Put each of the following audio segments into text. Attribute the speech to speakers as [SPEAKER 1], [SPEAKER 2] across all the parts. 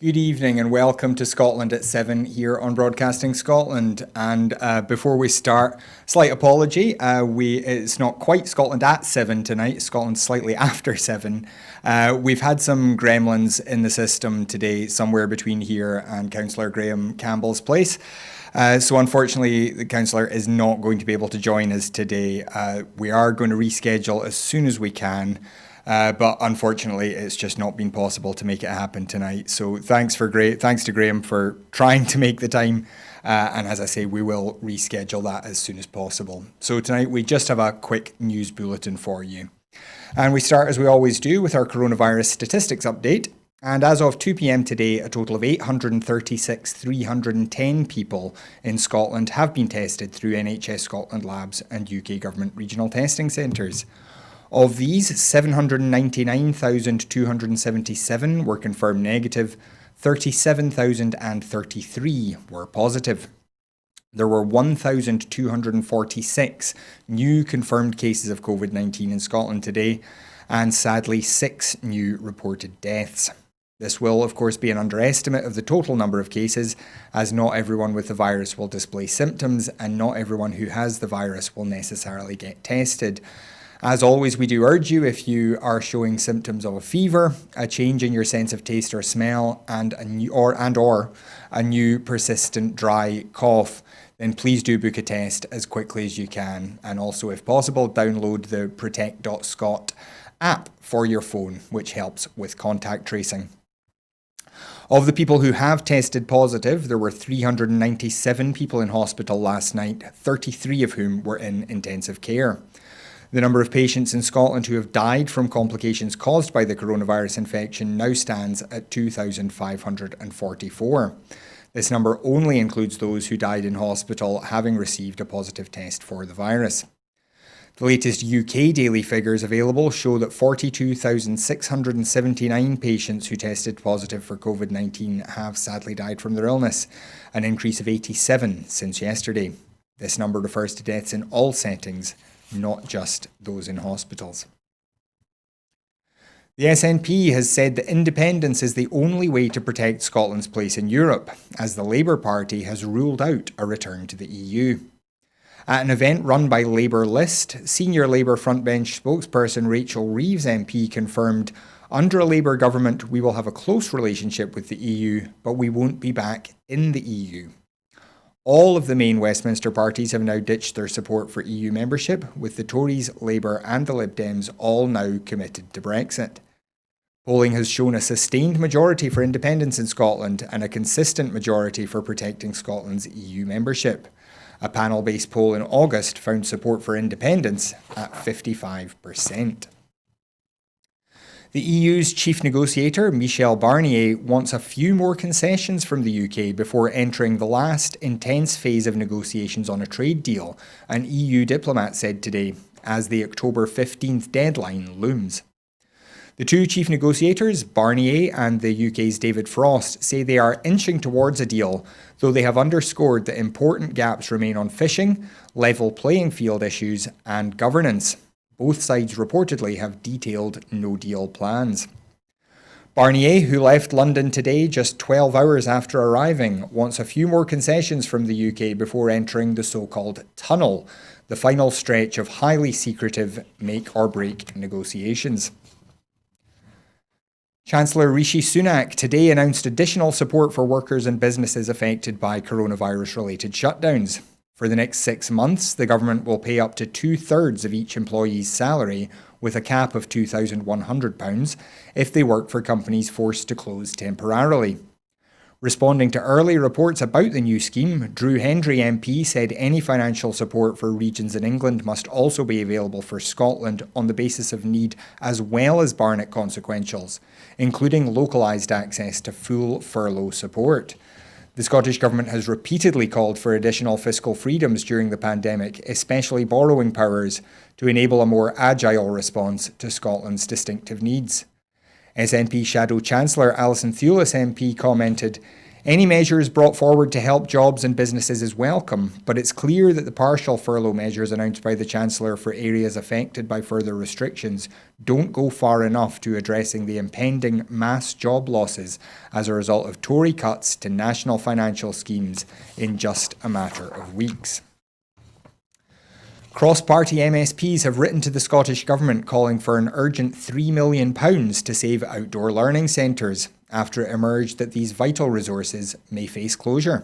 [SPEAKER 1] Good evening and welcome to Scotland at 7 here on Broadcasting Scotland. And before we start, slight apology. It's not quite Scotland at 7 tonight, Scotland's slightly after 7. We've had some gremlins in the system today, somewhere between here and Councillor Graham Campbell's place. So unfortunately, the councillor is not going to be able to join us today. We are going to reschedule as soon as we can. But unfortunately, it's just not been possible to make it happen tonight. So thanks to Graham for trying to make the time. And as I say, we will reschedule that as soon as possible. So tonight we just have a quick news bulletin for you. And we start, as we always do, with our coronavirus statistics update. And as of 2 p.m. today, a total of 836,310 people in Scotland have been tested through NHS Scotland labs and UK Government regional testing centres. Of these, 799,277 were confirmed negative, 37,033 were positive. There were 1,246 new confirmed cases of COVID-19 in Scotland today, and sadly 6 new reported deaths. This will, of course, be an underestimate of the total number of cases, as not everyone with the virus will display symptoms, and not everyone who has the virus will necessarily get tested. As always, we do urge you, if you are showing symptoms of a fever, a change in your sense of taste or smell, and a new persistent dry cough, then please do book a test as quickly as you can. And also, if possible, download the protect.scot app for your phone, which helps with contact tracing. Of the people who have tested positive, there were 397 people in hospital last night, 33 of whom were in intensive care. The number of patients in Scotland who have died from complications caused by the coronavirus infection now stands at 2,544. This number only includes those who died in hospital having received a positive test for the virus. The latest UK daily figures available show that 42,679 patients who tested positive for COVID-19 have sadly died from their illness, an increase of 87 since yesterday. This number refers to deaths in all settings, not just those in hospitals. The SNP has said that independence is the only way to protect Scotland's place in Europe, as the Labour Party has ruled out a return to the EU. At an event run by Labour List, senior Labour frontbench spokesperson Rachel Reeves MP confirmed, "Under a Labour government, we will have a close relationship with the EU, but we won't be back in the EU." All of the main Westminster parties have now ditched their support for EU membership, with the Tories, Labour and the Lib Dems all now committed to Brexit. Polling has shown a sustained majority for independence in Scotland and a consistent majority for protecting Scotland's EU membership. A panel-based poll in August found support for independence at 55%. The EU's chief negotiator, Michel Barnier, wants a few more concessions from the UK before entering the last intense phase of negotiations on a trade deal, an EU diplomat said today, as the October 15th deadline looms. The two chief negotiators, Barnier and the UK's David Frost, say they are inching towards a deal, though they have underscored that important gaps remain on fishing, level playing field issues and governance. Both sides reportedly have detailed no-deal plans. Barnier, who left London today just 12 hours after arriving, wants a few more concessions from the UK before entering the so-called tunnel, the final stretch of highly secretive make-or-break negotiations. Chancellor Rishi Sunak today announced additional support for workers and businesses affected by coronavirus-related shutdowns. For the next 6 months, the government will pay up to 2/3 of each employee's salary, with a cap of £2,100 if they work for companies forced to close temporarily. Responding to early reports about the new scheme, Drew Hendry MP said any financial support for regions in England must also be available for Scotland on the basis of need as well as Barnett consequentials, including localised access to full furlough support. The Scottish Government has repeatedly called for additional fiscal freedoms during the pandemic, especially borrowing powers, to enable a more agile response to Scotland's distinctive needs. SNP Shadow Chancellor Alison Thewlis MP commented, Any measures brought forward to help jobs and businesses is welcome, but it's clear that the partial furlough measures announced by the Chancellor for areas affected by further restrictions don't go far enough to addressing the impending mass job losses as a result of Tory cuts to national financial schemes in just a matter of weeks. Cross-party MSPs have written to the Scottish Government calling for an urgent £3 million to save outdoor learning centres after it emerged that these vital resources may face closure.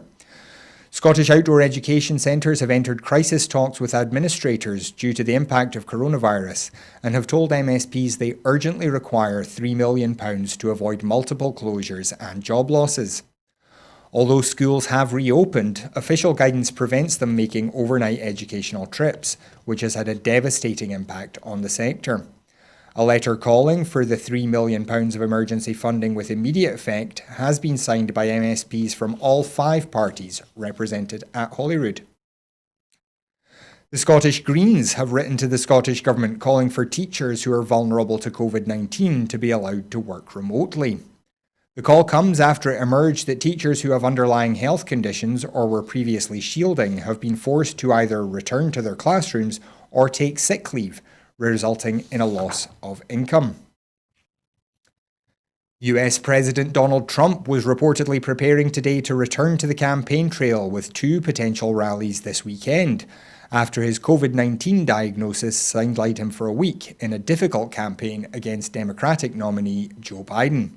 [SPEAKER 1] Scottish outdoor education centres have entered crisis talks with administrators due to the impact of coronavirus and have told MSPs they urgently require £3 million to avoid multiple closures and job losses. Although schools have reopened, official guidance prevents them making overnight educational trips, which has had a devastating impact on the sector. A letter calling for the £3 million of emergency funding with immediate effect has been signed by MSPs from all 5 parties represented at Holyrood. The Scottish Greens have written to the Scottish Government calling for teachers who are vulnerable to COVID-19 to be allowed to work remotely. The call comes after it emerged that teachers who have underlying health conditions or were previously shielding have been forced to either return to their classrooms or take sick leave, resulting in a loss of income. US President Donald Trump was reportedly preparing today to return to the campaign trail with 2 potential rallies this weekend, after his COVID-19 diagnosis sidelined him for a week in a difficult campaign against Democratic nominee Joe Biden.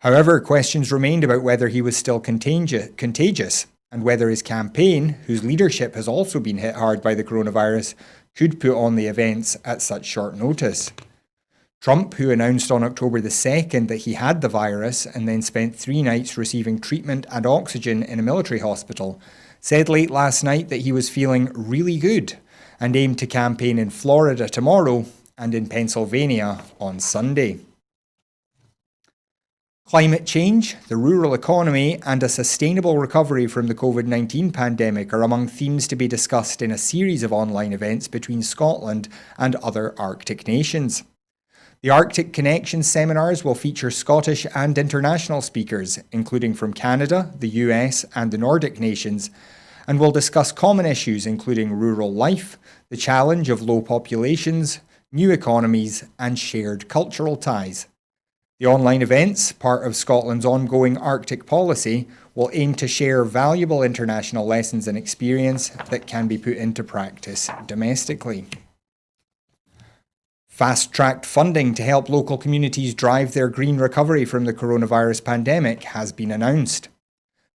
[SPEAKER 1] However, questions remained about whether he was still contagious and whether his campaign, whose leadership has also been hit hard by the coronavirus, could put on the events at such short notice. Trump, who announced on October the 2nd that he had the virus and then spent 3 nights receiving treatment and oxygen in a military hospital, said late last night that he was feeling really good and aimed to campaign in Florida tomorrow and in Pennsylvania on Sunday. Climate change, the rural economy, and a sustainable recovery from the COVID-19 pandemic are among themes to be discussed in a series of online events between Scotland and other Arctic nations. The Arctic Connections seminars will feature Scottish and international speakers, including from Canada, the US, and the Nordic nations, and will discuss common issues including rural life, the challenge of low populations, new economies, and shared cultural ties. The online events, part of Scotland's ongoing Arctic policy, will aim to share valuable international lessons and experience that can be put into practice domestically. Fast-tracked funding to help local communities drive their green recovery from the coronavirus pandemic has been announced.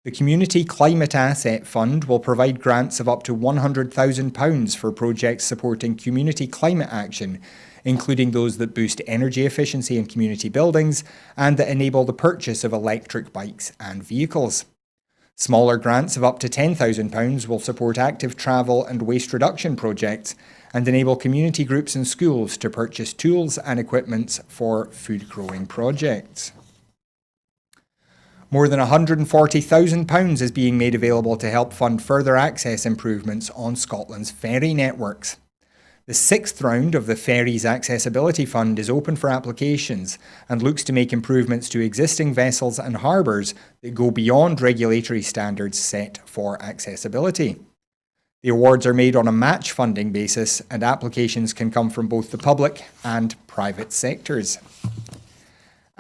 [SPEAKER 1] The Community Climate Asset Fund will provide grants of up to £100,000 for projects supporting community climate action, including those that boost energy efficiency in community buildings and that enable the purchase of electric bikes and vehicles. Smaller grants of up to £10,000 will support active travel and waste reduction projects and enable community groups and schools to purchase tools and equipment for food growing projects. More than £140,000 is being made available to help fund further access improvements on Scotland's ferry networks. The 6th round of the Ferries Accessibility Fund is open for applications and looks to make improvements to existing vessels and harbours that go beyond regulatory standards set for accessibility. The awards are made on a match funding basis and applications can come from both the public and private sectors.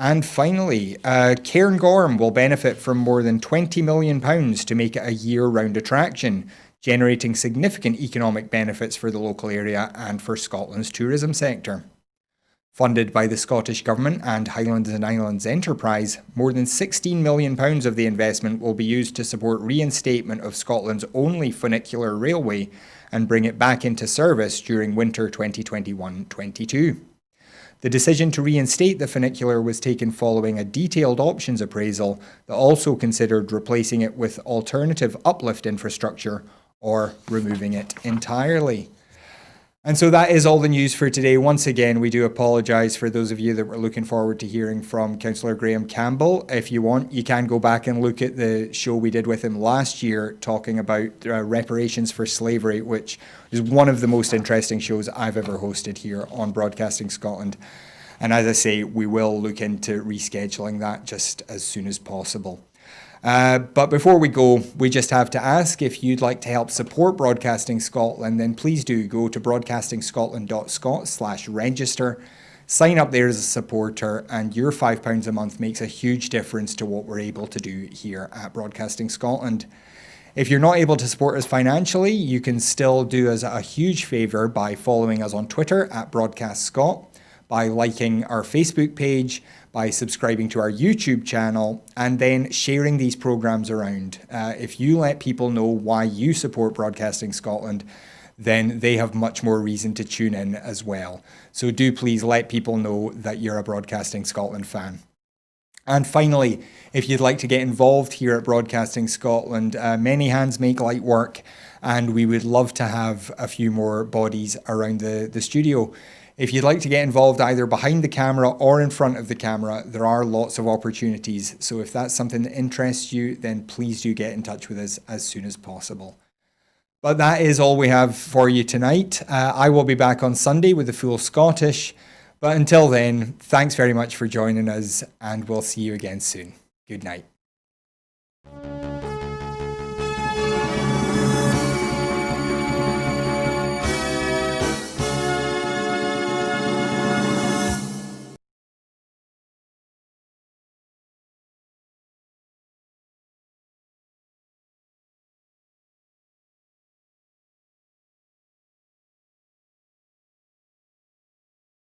[SPEAKER 1] And finally, Cairngorm will benefit from more than £20 million to make it a year-round attraction, generating significant economic benefits for the local area and for Scotland's tourism sector. Funded by the Scottish Government and Highlands and Islands Enterprise, more than £16 million of the investment will be used to support reinstatement of Scotland's only funicular railway and bring it back into service during winter 2021-22. The decision to reinstate the funicular was taken following a detailed options appraisal that also considered replacing it with alternative uplift infrastructure or removing it entirely. And so that is all the news for today. Once again, we do apologise for those of you that were looking forward to hearing from Councillor Graham Campbell. If you want, you can go back and look at the show we did with him last year talking about reparations for slavery, which is one of the most interesting shows I've ever hosted here on Broadcasting Scotland. And as I say, we will look into rescheduling that just as soon as possible. But before we go, we just have to ask, if you'd like to help support Broadcasting Scotland, then please do go to broadcastingscotland.scot/register. Sign up there as a supporter, and your £5 a month makes a huge difference to what we're able to do here at Broadcasting Scotland. If you're not able to support us financially, you can still do us a huge favour by following us on Twitter at BroadcastScot, by liking our Facebook page, by subscribing to our YouTube channel, and then sharing these programmes around. If you let people know why you support Broadcasting Scotland, then they have much more reason to tune in as well. So do please let people know that you're a Broadcasting Scotland fan. And finally, if you'd like to get involved here at Broadcasting Scotland, many hands make light work, and we would love to have a few more bodies around the studio. If you'd like to get involved either behind the camera or in front of the camera, there are lots of opportunities. So if that's something that interests you, then please do get in touch with us as soon as possible. But that is all we have for you tonight. I will be back on Sunday with the full Scottish. But until then, thanks very much for joining us, and we'll see you again soon. Good night.